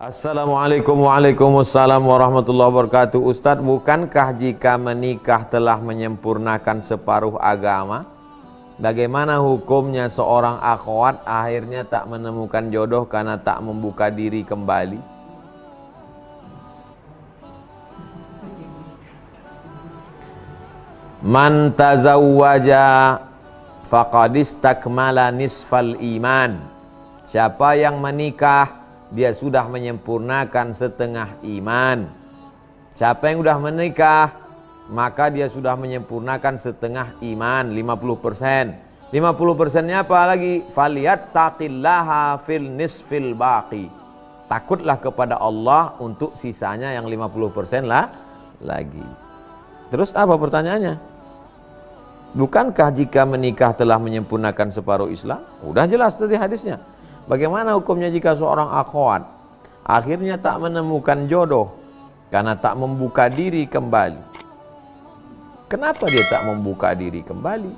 Assalamualaikum Waalaikumsalam warahmatullahi wabarakatuh. Ustadz, bukankah jika menikah telah menyempurnakan separuh agama, bagaimana hukumnya seorang akhwat akhirnya tak menemukan jodoh karena tak membuka diri kembali? Man tazawwaja faqad istakmala nisfal iman. Siapa yang menikah, dia sudah menyempurnakan setengah iman. Siapa yang sudah menikah, maka dia sudah menyempurnakan setengah iman, 50%. 50%-nya apa lagi? Falyattaqillaha fil nisfil baqi. Takutlah kepada Allah untuk sisanya yang 50% lah lagi. Terus apa pertanyaannya? Bukankah jika menikah telah menyempurnakan separuh Islam? Udah jelas tadi hadisnya. Bagaimana hukumnya jika seorang akhwat akhirnya tak menemukan jodoh karena tak membuka diri kembali? Kenapa dia tak membuka diri kembali?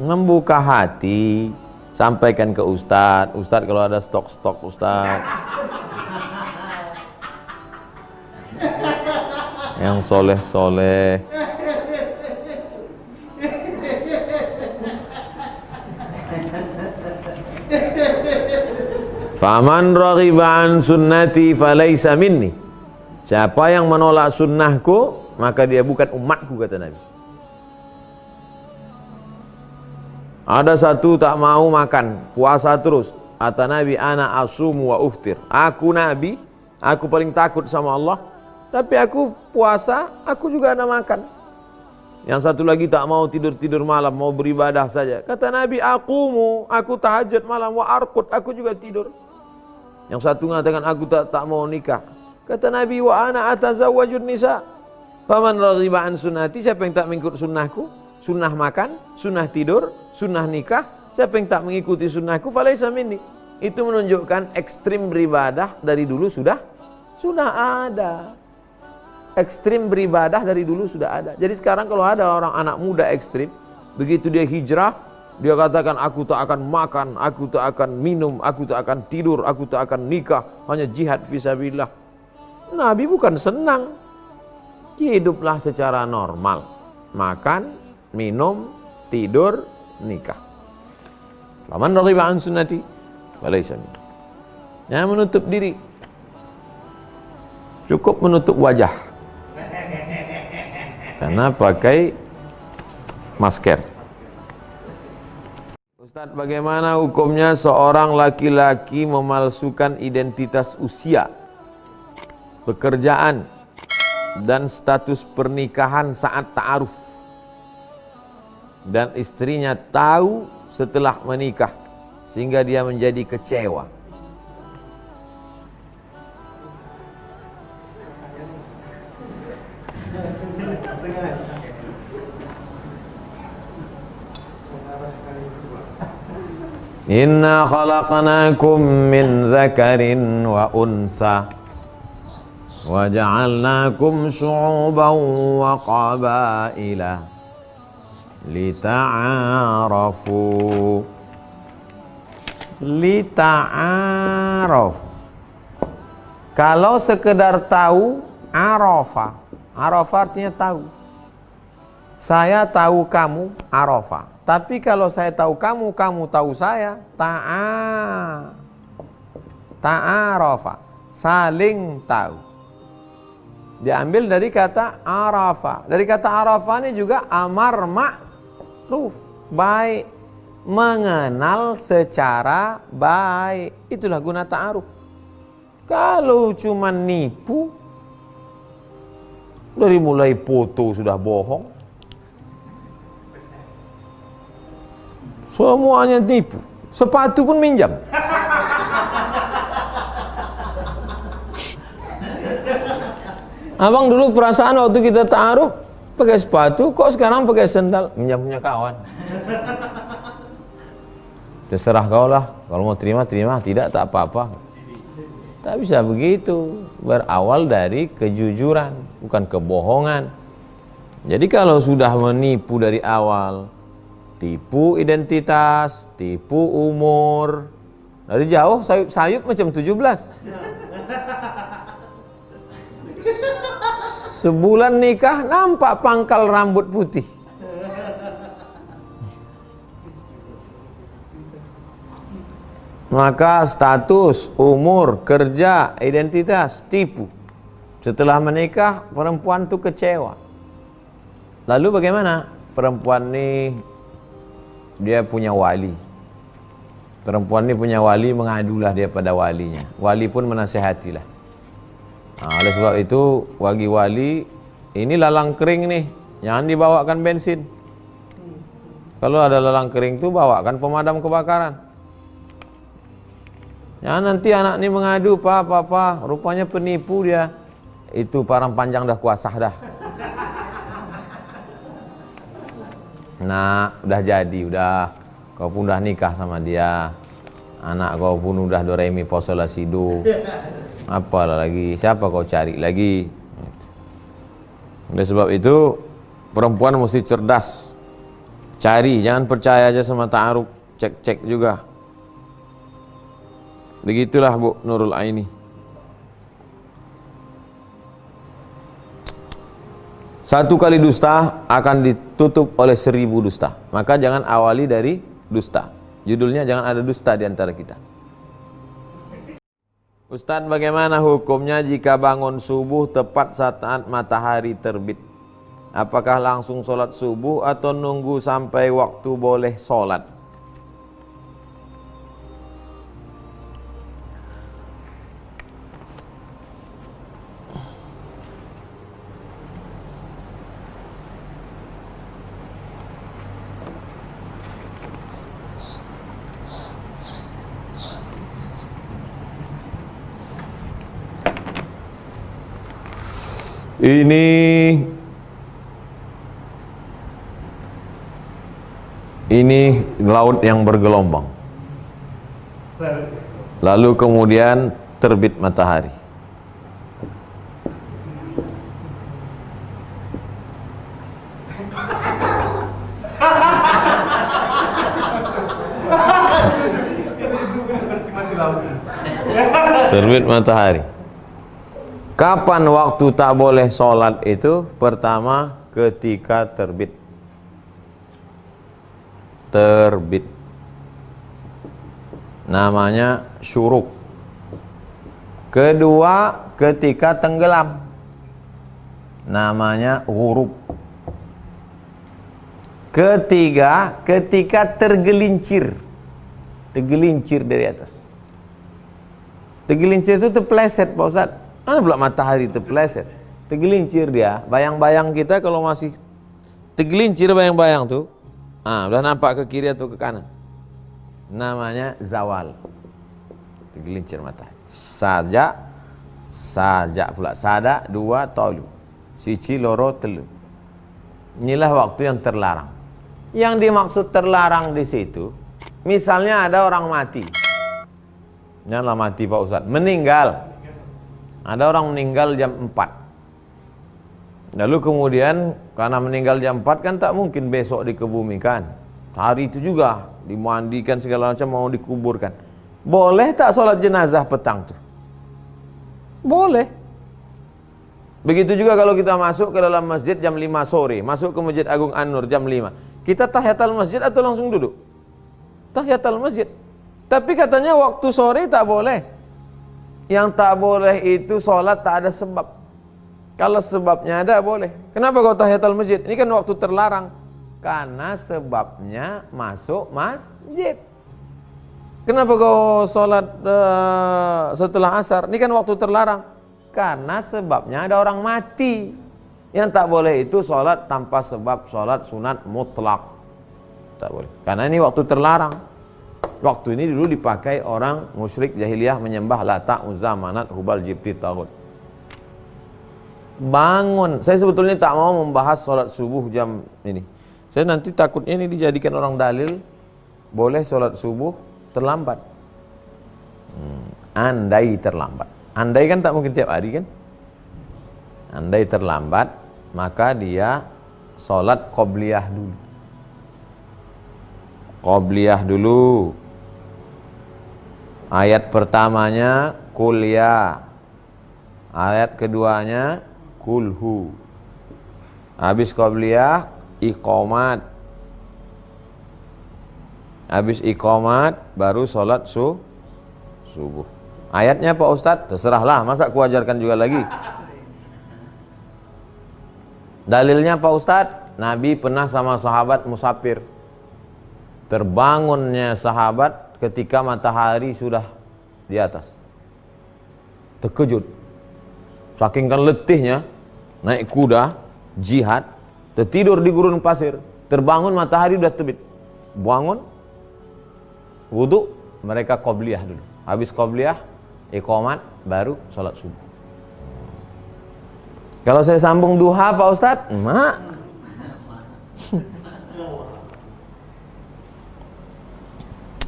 Membuka hati, sampaikan ke Ustadz. Ustadz, kalau ada stok-stok Ustadz yang soleh-soleh, faman raghiba an sunnati falaysa minni. Siapa yang menolak sunnahku, maka dia bukan umatku, kata Nabi. Ada satu tak mau makan, puasa terus. Kata Nabi, ana asumu wa uftir. Aku Nabi, aku paling takut sama Allah, tapi aku puasa, aku juga ada makan. Yang satu lagi tak mau tidur-tidur malam, mau beribadah saja. Kata Nabi, aku tahajud malam, wa arqud, aku juga tidur. Yang satu mengatakan aku tak mau nikah. Kata Nabi, wa ana atazawwajun nisa. Faman raghiba an sunnati, siapa yang tak mengikut sunnahku, sunnah makan, sunnah tidur, sunnah nikah, siapa yang tak mengikuti sunnahku falaysa minni. Itu menunjukkan ekstrim beribadah dari dulu sudah ada. Ekstrim beribadah dari dulu sudah ada. Jadi sekarang kalau ada orang anak muda ekstrim, begitu dia hijrah, dia katakan aku tak akan makan, aku tak akan minum, aku tak akan tidur, aku tak akan nikah, hanya jihad fisabilillah. Nabi bukan senang. Hiduplah secara normal. Makan, minum, tidur, nikah. Faman raghiba an sunnati falaysa minni. Jangan menutup diri. Cukup menutup wajah. Karena pakai masker. Ustadz, bagaimana hukumnya seorang laki-laki memalsukan identitas usia, pekerjaan, dan status pernikahan saat ta'aruf, dan istrinya tahu setelah menikah sehingga dia menjadi kecewa? Inna khalaqnakum min dzakarin wa unsa wa ja'alnakum syu'uban wa qabaila lita'arafu. Kalau sekedar tahu, arafa. Arafa artinya tahu. Saya tahu kamu, arafa. Tapi kalau saya tahu kamu, kamu tahu saya, ta'arafa, saling tahu. Diambil dari kata arafa. Dari kata arafa ini juga amar ma'ruf, baik, mengenal secara baik. Itulah guna ta'aruf. Kalau cuma nipu, dari mulai foto sudah bohong, semuanya tipu. Sepatu pun minjam. Abang dulu perasaan waktu kita ta'aruf pakai sepatu, kok sekarang pakai sendal? Minjam punya kawan. Terserah kau lah. Kalau mau terima, tidak tak apa-apa. Tak bisa begitu. Berawal dari kejujuran, bukan kebohongan. Jadi kalau sudah menipu dari awal, tipu identitas, tipu umur, Dari jauh sayup-sayup macam 17. Sebulan nikah nampak pangkal rambut putih. Maka status, umur, kerja, identitas, tipu. Setelah menikah, perempuan itu kecewa. Lalu bagaimana? Perempuan ini dia punya wali. Perempuan ini punya wali, mengadulah dia pada walinya. Wali pun menasihatilah. Nah, oleh sebab itu, bagi wali, ini lalang kering nih, jangan dibawakan bensin. Kalau ada lalang kering itu, bawakan pemadam kebakaran. Ya nanti anak ini mengadu, Papa, rupanya penipu dia. Itu parang panjang dah kuasa dah. Nah, udah jadi, udah kau pun udah nikah sama dia. Anak kau pun udah do re mi fa sol la si do. Apalah lagi, siapa kau cari lagi? Oleh sebab itu, perempuan mesti cerdas. Cari, jangan percaya aja sama ta'aruf, cek-cek juga. Begitulah Bu Nurul Aini. Satu kali dusta akan ditutup oleh 1000 dusta. Maka jangan awali dari dusta. Judulnya jangan ada dusta di antara kita. Ustadz, bagaimana hukumnya jika bangun subuh tepat saat matahari terbit? Apakah langsung sholat subuh atau nunggu sampai waktu boleh sholat? Ini laut yang bergelombang. Lalu kemudian terbit matahari. Terbit matahari. Kapan waktu tak boleh sholat itu? Pertama, ketika terbit. Namanya syuruk. Kedua, ketika tenggelam. Namanya ghurub. Ketiga, ketika tergelincir. Tergelincir dari atas. Tergelincir itu terpeleset, Pak Ustaz. Mana pula matahari terpeleset? Tergelincir dia. Bayang-bayang kita kalau masih tergelincir bayang-bayang tuh, udah nampak ke kiri atau ke kanan. Namanya zawal. Tergelincir matahari. Sajak pula. Sada, dua, tolu. Siji, loro, telu. Inilah waktu yang terlarang. Yang dimaksud terlarang di situ, misalnya ada orang mati. Janganlah mati Pak Ustaz. Meninggal. Ada orang meninggal jam 4. Lalu kemudian karena meninggal jam 4 kan tak mungkin besok dikebumikan. Hari itu juga dimandikan segala macam, mau dikuburkan. Boleh tak sholat jenazah petang tuh? Boleh. Begitu juga kalau kita masuk ke dalam masjid jam 5 sore, masuk ke Masjid Agung An-Nur jam 5. Kita tahiyatul masjid atau langsung duduk? Tahiyatul masjid. Tapi katanya waktu sore tak boleh. Yang tak boleh itu sholat tak ada sebab. Kalau sebabnya ada boleh. Kenapa kau tahiyatul masjid? Ini kan waktu terlarang. Karena sebabnya masuk masjid. Kenapa kau sholat setelah asar? Ini kan waktu terlarang. Karena sebabnya ada orang mati. Yang tak boleh itu sholat tanpa sebab, sholat sunat mutlak. Tak boleh. Karena ini waktu terlarang. Waktu ini dulu dipakai orang musyrik jahiliyah menyembah Lata, Uzza, Manat, Hubal, Jibti, Taghut. Bangun. Saya sebetulnya tak mau membahas sholat subuh jam ini. Saya nanti takutnya ini dijadikan orang dalil boleh sholat subuh terlambat. Andai terlambat. Andai kan tak mungkin tiap hari kan. Andai terlambat, maka dia sholat qobliyah dulu. Qobliyah dulu. Ayat pertamanya kuliah, ayat keduanya kulhu. Habis qabliyah iqamat, habis iqamat baru sholat subuh. Ayatnya Pak Ustadz, terserahlah, masa ku ajarkan juga lagi. Dalilnya Pak Ustadz, Nabi pernah sama sahabat musafir. Terbangunnya sahabat ketika matahari sudah di atas. Terkejut. Saking kan letihnya, naik kuda, jihad, tertidur di gurun pasir. Terbangun matahari sudah terbit. Bangun, wudu, mereka qobliyah dulu. Habis qobliyah, iqamat, baru sholat subuh. Kalau saya sambung duha Pak Ustadz, mak.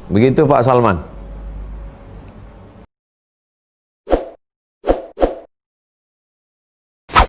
Begitu Pak Salman.